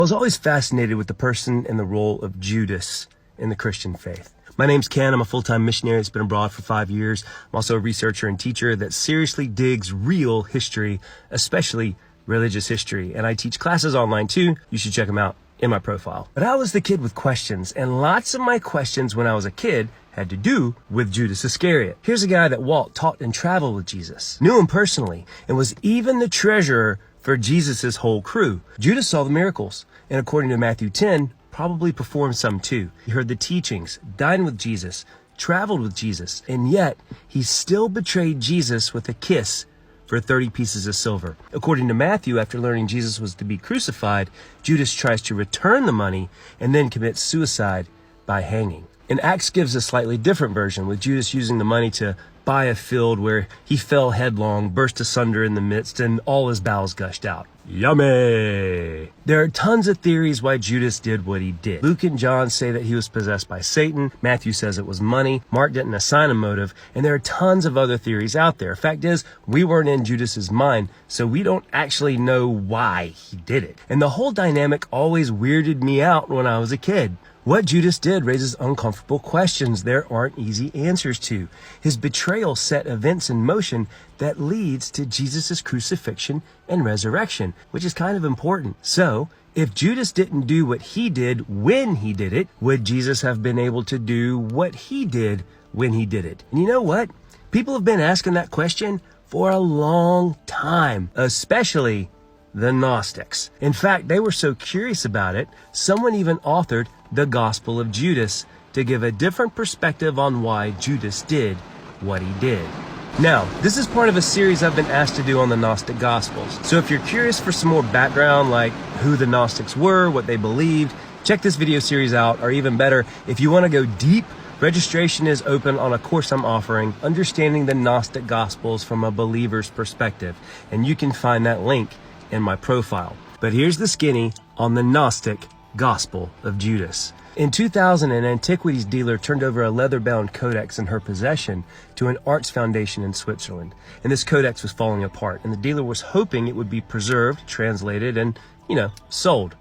I was always fascinated with the person and the role of Judas in the Christian faith. My name's Ken. I'm a full-time missionary that's been abroad for 5 years. I'm also a researcher and teacher that seriously digs real history, especially religious history. And I teach classes online too. You should check them out in my profile. But I was the kid with questions, and lots of my questions when I was a kid had to do with Judas Iscariot. Here's a guy that walked, taught, and traveled with Jesus, knew him personally, and was even the treasurer for Jesus's whole crew. Judas saw the miracles, and according to Matthew 10, probably performed some too. He heard the teachings, dined with Jesus, traveled with Jesus, and yet he still betrayed Jesus with a kiss for 30 pieces of silver. According to Matthew, after learning Jesus was to be crucified, Judas tries to return the money and then commits suicide by hanging. And Acts gives a slightly different version, with Judas using the money to buy a field where he fell headlong, burst asunder in the midst, and all his bowels gushed out. Yummy! There are tons of theories why Judas did what he did. Luke and John say that he was possessed by Satan. Matthew says it was money. Mark didn't assign a motive. And there are tons of other theories out there. Fact is, we weren't in Judas's mind, so we don't actually know why he did it. And the whole dynamic always weirded me out when I was a kid. What Judas did raises uncomfortable questions there aren't easy answers to. His betrayal set events in motion that leads to Jesus' crucifixion and resurrection, which is kind of important. So, if Judas didn't do what he did when he did it, would Jesus have been able to do what he did when he did it? And you know what? People have been asking that question for a long time, especially the Gnostics. In fact, they were so curious about it, someone even authored the Gospel of Judas to give a different perspective on why Judas did what he did. Now, this is part of a series I've been asked to do on the Gnostic Gospels. So if you're curious for some more background, like who the Gnostics were, what they believed, check this video series out. Or even better, if you want to go deep, registration is open on a course I'm offering, Understanding the Gnostic Gospels from a Believer's Perspective. And you can find that link in my profile. But here's the skinny on the Gnostic Gospel of Judas. In 2000, an antiquities dealer turned over a leather-bound codex in her possession to an arts foundation in Switzerland. And this codex was falling apart, and the dealer was hoping it would be preserved, translated, and, sold.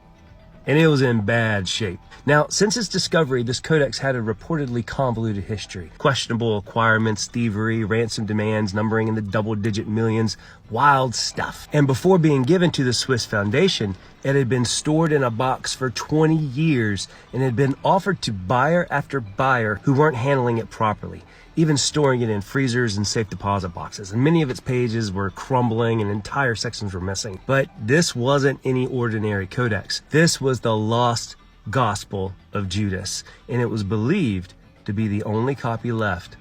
And it was in bad shape. Now, since its discovery, this codex had a reportedly convoluted history. Questionable acquirements, thievery, ransom demands numbering in the double-digit millions, wild stuff. And before being given to the Swiss Foundation, it had been stored in a box for 20 years and had been offered to buyer after buyer who weren't handling it properly, even storing it in freezers and safe deposit boxes. And many of its pages were crumbling and entire sections were missing. But this wasn't any ordinary codex. This was the lost Gospel of Judas, and it was believed to be the only copy left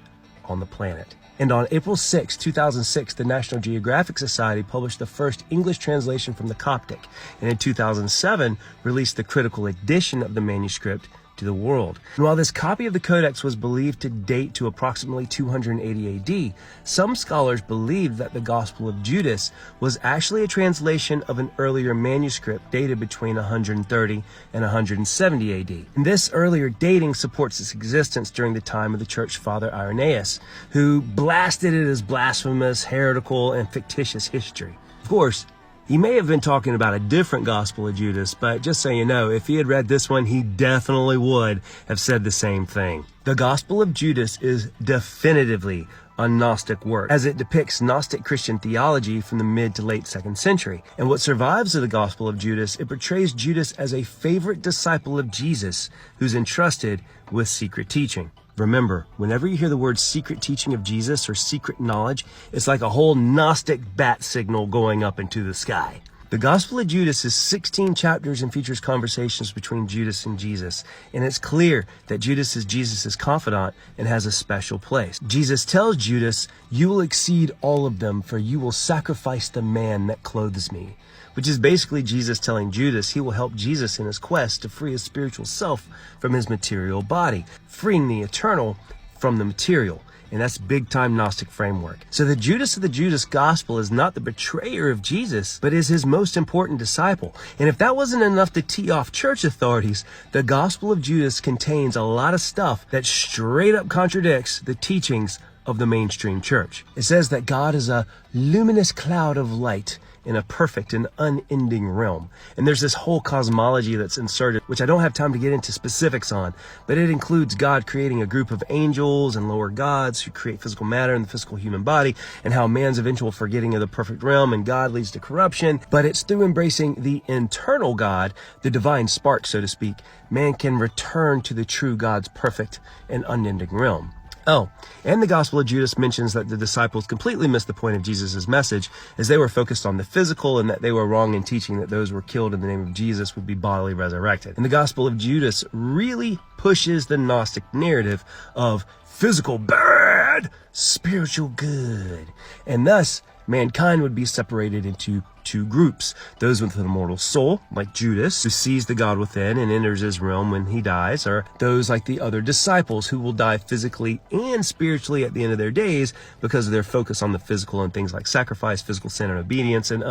on the planet. And on April 6, 2006, the National Geographic Society published the first English translation from the Coptic, and in 2007 released the critical edition of the manuscript to the world. And while this copy of the Codex was believed to date to approximately 280 AD, some scholars believe that the Gospel of Judas was actually a translation of an earlier manuscript dated between 130 and 170 AD. And this earlier dating supports its existence during the time of the church father Irenaeus, who blasted it as blasphemous, heretical, and fictitious history. Of course, he may have been talking about a different Gospel of Judas, but just so you know, if he had read this one, he definitely would have said the same thing. The Gospel of Judas is definitively a Gnostic work, as it depicts Gnostic Christian theology from the mid to late 2nd century. And what survives of the Gospel of Judas, it portrays Judas as a favorite disciple of Jesus who's entrusted with secret teaching. Remember, whenever you hear the word secret teaching of Jesus or secret knowledge, it's like a whole Gnostic bat signal going up into the sky. The Gospel of Judas is 16 chapters and features conversations between Judas and Jesus. And it's clear that Judas is Jesus' confidant and has a special place. Jesus tells Judas, "You will exceed all of them, for you will sacrifice the man that clothes me." Which is basically Jesus telling Judas he will help Jesus in his quest to free his spiritual self from his material body, freeing the eternal from the material. And that's big-time Gnostic framework. So the Judas of the Judas Gospel is not the betrayer of Jesus, but is his most important disciple. And if that wasn't enough to tee off church authorities, the Gospel of Judas contains a lot of stuff that straight up contradicts the teachings of the mainstream church. It says that God is a luminous cloud of light, in a perfect and unending realm. And there's this whole cosmology that's inserted, which I don't have time to get into specifics on, but it includes God creating a group of angels and lower gods who create physical matter in the physical human body, and how man's eventual forgetting of the perfect realm and God leads to corruption. But it's through embracing the internal God, the divine spark, so to speak, man can return to the true God's perfect and unending realm. Oh, and the Gospel of Judas mentions that the disciples completely missed the point of Jesus' message, as they were focused on the physical, and that they were wrong in teaching that those who were killed in the name of Jesus would be bodily resurrected. And the Gospel of Judas really pushes the Gnostic narrative of physical bad, spiritual good. And thus, mankind would be separated into two groups. Those with an immortal soul, like Judas, who sees the God within and enters his realm when he dies, or those like the other disciples who will die physically and spiritually at the end of their days because of their focus on the physical and things like sacrifice, physical sin, and obedience, and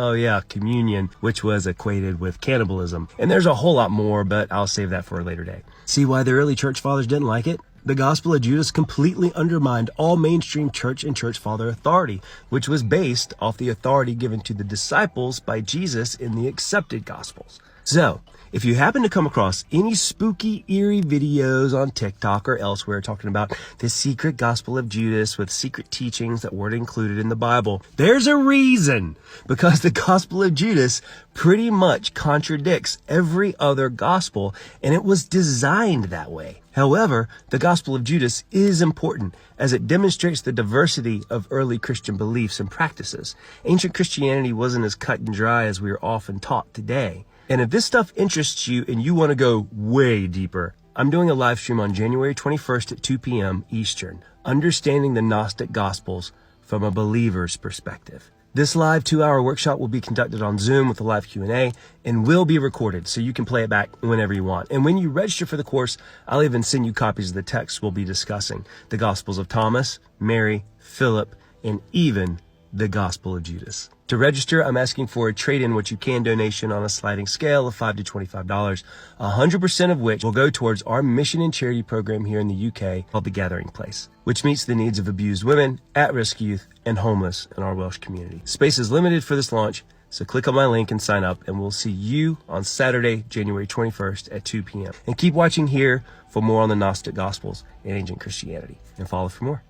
communion, which was equated with cannibalism. And there's a whole lot more, but I'll save that for a later day. See why the early church fathers didn't like it? The Gospel of Judas completely undermined all mainstream church and church father authority, which was based off the authority given to the disciples by Jesus in the accepted Gospels. So, if you happen to come across any spooky, eerie videos on TikTok or elsewhere talking about the secret Gospel of Judas with secret teachings that weren't included in the Bible, there's a reason. Because the Gospel of Judas pretty much contradicts every other gospel, and it was designed that way. However, the Gospel of Judas is important as it demonstrates the diversity of early Christian beliefs and practices. Ancient Christianity wasn't as cut and dry as we are often taught today. And if this stuff interests you and you want to go way deeper, I'm doing a live stream on January 21st at 2 p.m. Eastern, Understanding the Gnostic Gospels from a Believer's Perspective. This live 2-hour workshop will be conducted on Zoom with a live Q&A and will be recorded so you can play it back whenever you want. And when you register for the course, I'll even send you copies of the texts we'll be discussing, the Gospels of Thomas, Mary, Philip, and even the Gospel of Judas. To register, I'm asking for a trade-in what you can donation on a sliding scale of $5 to $25, 100% of which will go towards our mission and charity program here in the UK called The Gathering Place, which meets the needs of abused women, at-risk youth, and homeless in our Welsh community. Space is limited for this launch, so click on my link and sign up, and we'll see you on Saturday, January 21st at 2 p.m. And keep watching here for more on the Gnostic Gospels and ancient Christianity, and follow for more.